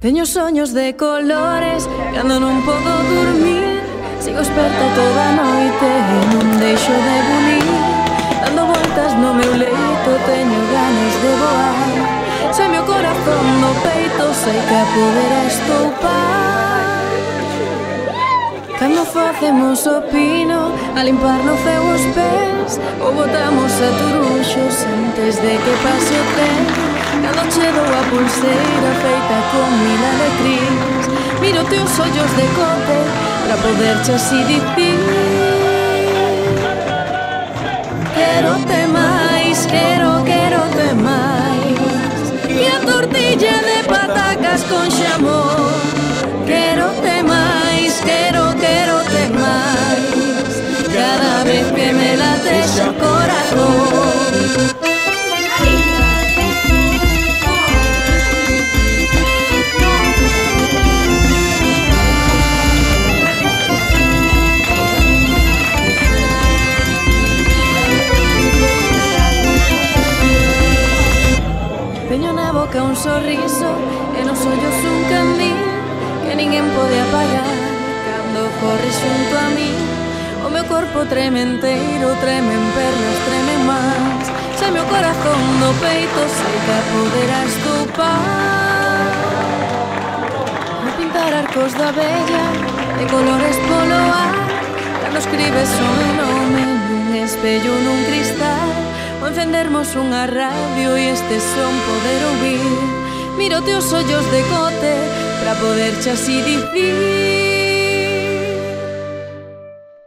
Teño soños de colores, cando non podo dormir. Sigo esperta toda a noite e non deixo de bulir. Dando voltas no meu leito, teño ganas de voar. Se meu corazón no peito, sei que a poder estoupar. Cando facemos o pino, a limpar no ceo os pés, ou botamos a turuxos antes de que pase o tren. Cando che dou a pulseira feita con mil alecrins, miro teus ollos de cote pra poderche así dicir: quérote máis, quérote máis. E a tortilla de patacas con xamón, quérote máis, quérote máis. Cada vez que me lates o corazón. Teño na boca un sorriso e nos ollos un candil que ninguén pode apagar. Cando corres xunto a mí, o meu corpo treme enteiro, tremen pernas, treme máis. Se meu corazón no peito, sei que a poder estoupar. A pintar arcos da bella de colores polo ar, cando escribes o meu nome nun espello, nun cristal, ou encendermos unha radio e este son poder ouvir. Miro teus ollos de cote pra poderche así dicir: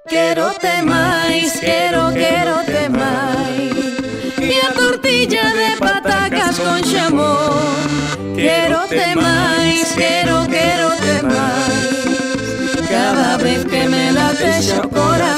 quérote máis, quérote máis. E a tortilla de patata falas con xamor. Quérote máis, quérote máis. Cada vez que me lates o corazón.